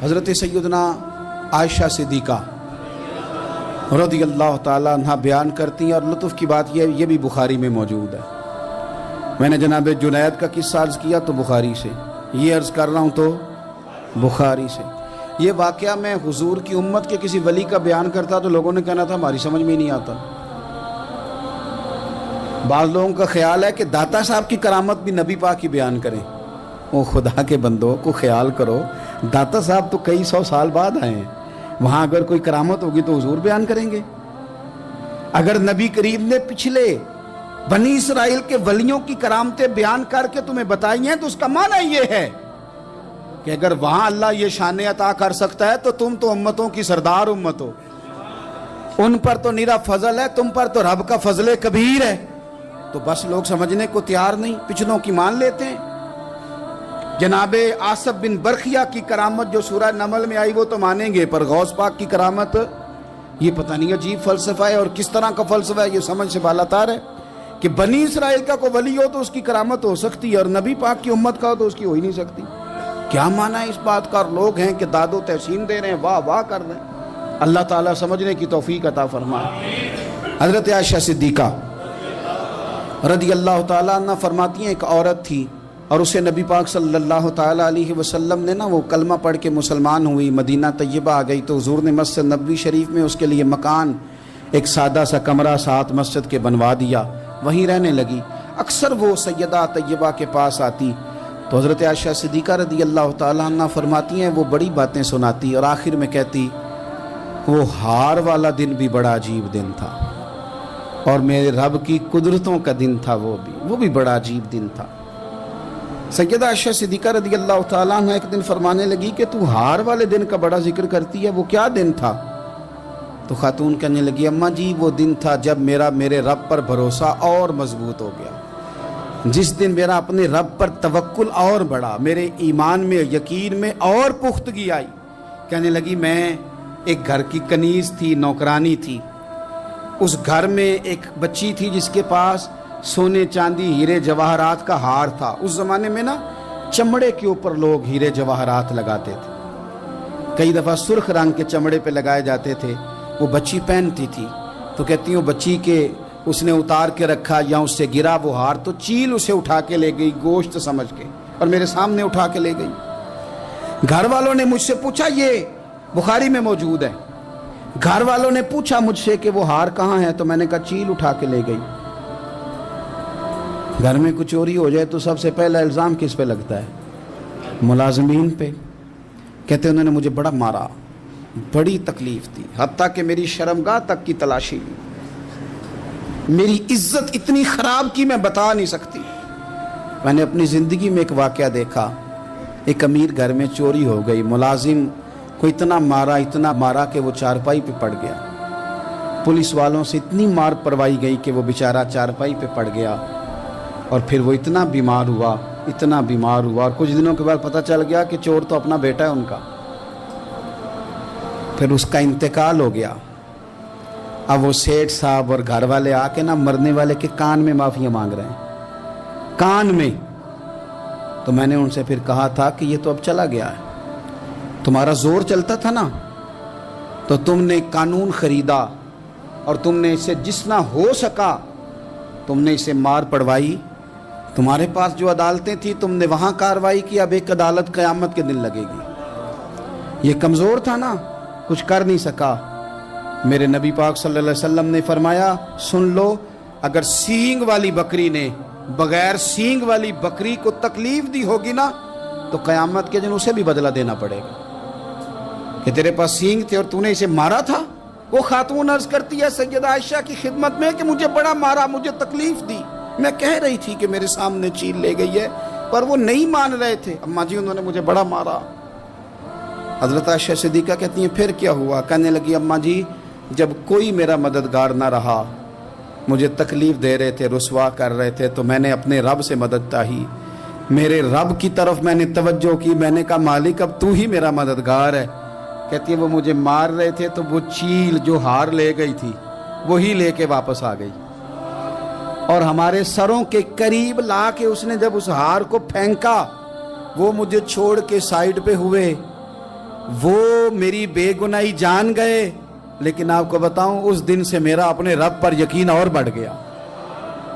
حضرت سیدنا عائشہ صدیقہ رضی اللہ تعالیٰ عنہ بیان کرتی ہیں، اور لطف کی بات یہ بھی بخاری میں موجود ہے۔ میں نے جناب جنید کا قصہ عرض کیا تو بخاری سے، یہ عرض کر رہا ہوں تو بخاری سے۔ یہ واقعہ میں حضور کی امت کے کسی ولی کا بیان کرتا تو لوگوں نے کہنا تھا ہماری سمجھ میں ہی نہیں آتا۔ بعض لوگوں کا خیال ہے کہ داتا صاحب کی کرامت بھی نبی پاک کی بیان کریں۔ وہ خدا کے بندوں کو خیال کرو، داتا صاحب تو کئی سو سال بعد آئے ہیں، وہاں اگر کوئی کرامت ہوگی تو حضور بیان کریں گے۔ اگر نبی کریم نے پچھلے بنی اسرائیل کے ولیوں کی کرامتیں بیان کر کے تمہیں بتائی ہیں تو اس کا معنی یہ ہے کہ اگر وہاں اللہ یہ شان عطا کر سکتا ہے تو تم تو امتوں کی سردار امت ہو، ان پر تو نیرا فضل ہے، تم پر تو رب کا فضل کبیر ہے۔ تو بس لوگ سمجھنے کو تیار نہیں، پچھلوں کی مان لیتے ہیں۔ جناب آصف بن برخیہ کی کرامت جو سورہ نمل میں آئی وہ تو مانیں گے، پر غوث پاک کی کرامت یہ پتہ نہیں عجیب فلسفہ ہے، اور کس طرح کا فلسفہ ہے، یہ سمجھ سے بالاتر ہے کہ بنی اسرائیل کا کوئی ولی ہو تو اس کی کرامت ہو سکتی ہے، اور نبی پاک کی امت کا ہو تو اس کی ہو ہی نہیں سکتی۔ کیا معنی ہے اس بات کا؟ اور لوگ ہیں کہ داد و تحسین دے رہے ہیں، واہ واہ کر رہے ہیں۔ اللہ تعالیٰ سمجھنے کی توفیق عطا فرمائے۔ حضرت عائشہ صدیقہ رضی اللہ تعالیٰ عنہ فرماتی ہیں، ایک عورت تھی اور اسے نبی پاک صلی اللہ تعالیٰ علیہ وسلم نے وہ کلمہ پڑھ کے مسلمان ہوئی، مدینہ طیبہ آ گئی تو حضور نے مسجد نبوی شریف میں اس کے لیے مکان، ایک سادہ سا کمرہ ساتھ مسجد کے بنوا دیا، وہیں رہنے لگی۔ اکثر وہ سیدہ طیبہ کے پاس آتی تو حضرت عائشہ صدیقہ رضی اللہ تعالیٰ عنہ فرماتی ہیں وہ بڑی باتیں سناتی، اور آخر میں کہتی وہ ہار والا دن بھی بڑا عجیب دن تھا، اور میرے رب کی قدرتوں کا دن تھا، وہ بھی بڑا عجیب دن تھا۔ سیدہ عائشہ صدیقہ رضی اللہ تعالیٰ عنہ ایک دن فرمانے لگی کہ تو ہار والے دن کا بڑا ذکر کرتی ہے، وہ کیا دن تھا؟ تو خاتون کہنے لگی اماں جی وہ دن تھا جب میرے رب پر بھروسہ اور مضبوط ہو گیا، جس دن میرا اپنے رب پر توکل اور بڑھا، میرے ایمان میں یقین میں اور پختگی آئی۔ کہنے لگی میں ایک گھر کی کنیز تھی، نوکرانی تھی، اس گھر میں ایک بچی تھی جس کے پاس سونے چاندی ہیرے جواہرات کا ہار تھا۔ اس زمانے میں چمڑے کے اوپر لوگ ہیرے جواہرات لگاتے تھے، کئی دفعہ سرخ رنگ کے چمڑے پہ لگائے جاتے تھے، وہ بچی پہنتی تھی تو کہتی ہوں بچی کے اس نے اتار کے رکھا یا اس سے گرا وہ ہار تو چیل اسے اٹھا کے لے گئی گوشت سمجھ کے، اور میرے سامنے اٹھا کے لے گئی۔ گھر والوں نے مجھ سے پوچھا، یہ بخاری میں موجود ہے، گھر والوں نے پوچھا مجھ سے کہ وہ ہار کہاں ہے، تو میں نے کہا چیل اٹھا کے لے گئی۔ گھر میں کچھ چوری ہو جائے تو سب سے پہلا الزام کس پہ لگتا ہے؟ ملازمین پہ۔ کہتے انہوں نے مجھے بڑا مارا، بڑی تکلیف تھی، حتیٰ کہ میری شرمگاہ تک کی تلاشی لی، میری عزت اتنی خراب کی میں بتا نہیں سکتی۔ میں نے اپنی زندگی میں ایک واقعہ دیکھا، ایک امیر گھر میں چوری ہو گئی، ملازم کو اتنا مارا کہ وہ چارپائی پہ پڑ گیا، پولیس والوں سے اتنی مار پروائی گئی کہ وہ بیچارہ چارپائی پہ پڑ گیا، اور پھر وہ اتنا بیمار ہوا، اور کچھ دنوں کے بعد پتہ چل گیا کہ چور تو اپنا بیٹا ہے ان کا، پھر اس کا انتقال ہو گیا۔ اب وہ سیٹھ صاحب اور گھر والے آ کے مرنے والے کے کان میں معافیاں مانگ رہے ہیں، کان میں۔ تو میں نے ان سے پھر کہا تھا کہ یہ تو اب چلا گیا ہے، تمہارا زور چلتا تھا نا تو تم نے قانون خریدا، اور تم نے اسے جتنا ہو سکا تم نے اسے مار پڑوائی، تمہارے پاس جو عدالتیں تھیں تم نے وہاں کارروائی کی، اب ایک عدالت قیامت کے دن لگے گی۔ یہ کمزور تھا نا، کچھ کر نہیں سکا۔ میرے نبی پاک صلی اللہ علیہ وسلم نے فرمایا سن لو، اگر سینگ والی بکری نے بغیر سینگ والی بکری کو تکلیف دی ہوگی نا تو قیامت کے دن اسے بھی بدلہ دینا پڑے گا کہ تیرے پاس سینگ تھے اور تو نے اسے مارا تھا۔ وہ خاتون عرض کرتی ہے سیدہ عائشہ کی خدمت میں کہ مجھے بڑا مارا، مجھے تکلیف دی، میں کہہ رہی تھی کہ میرے سامنے چیل لے گئی ہے پر وہ نہیں مان رہے تھے، اماں جی انہوں نے مجھے بڑا مارا۔ حضرت عائشہ صدیقہ کہتی ہیں پھر کیا ہوا؟ کہنے لگی اماں جی جب کوئی میرا مددگار نہ رہا، مجھے تکلیف دے رہے تھے، رسوا کر رہے تھے، تو میں نے اپنے رب سے مدد چاہی، میرے رب کی طرف میں نے توجہ کی، میں نے کہا مالک اب تو ہی میرا مددگار ہے۔ کہتی ہے وہ مجھے مار رہے تھے تو وہ چیل جو ہار لے گئی تھی وہی لے کے واپس آ گئی، اور ہمارے سروں کے قریب لا کے اس نے جب اس ہار کو پھینکا وہ مجھے چھوڑ کے سائیڈ پہ ہوئے، وہ میری بے گناہی جان گئے، لیکن آپ کو بتاؤں اس دن سے میرا اپنے رب پر یقین اور بڑھ گیا۔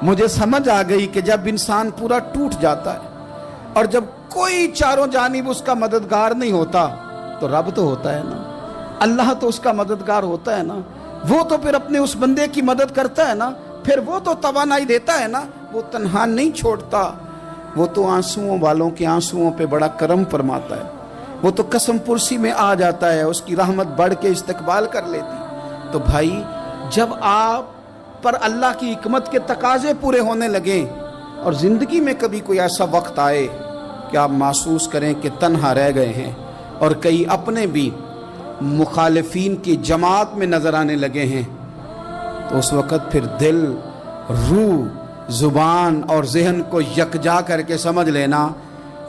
مجھے سمجھ آ گئی کہ جب انسان پورا ٹوٹ جاتا ہے اور جب کوئی چاروں جانب اس کا مددگار نہیں ہوتا تو رب تو ہوتا ہے نا، اللہ تو اس کا مددگار ہوتا ہے نا، وہ تو پھر اپنے اس بندے کی مدد کرتا ہے نا، پھر وہ تو توانائی دیتا ہے نا، وہ تنہا نہیں چھوڑتا، وہ تو آنسوؤں والوں کے آنسوؤں پہ بڑا کرم فرماتا ہے، وہ تو قسم پرسی میں آ جاتا ہے، اس کی رحمت بڑھ کے استقبال کر لیتی۔ تو بھائی جب آپ پر اللہ کی حکمت کے تقاضے پورے ہونے لگیں اور زندگی میں کبھی کوئی ایسا وقت آئے کہ آپ محسوس کریں کہ تنہا رہ گئے ہیں اور کئی اپنے بھی مخالفین کی جماعت میں نظر آنے لگے ہیں، تو اس وقت پھر دل، روح، زبان اور ذہن کو یکجا کر کے سمجھ لینا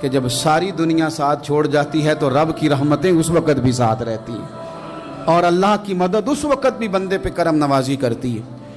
کہ جب ساری دنیا ساتھ چھوڑ جاتی ہے تو رب کی رحمتیں اس وقت بھی ساتھ رہتی ہیں، اور اللہ کی مدد اس وقت بھی بندے پہ کرم نوازی کرتی ہے۔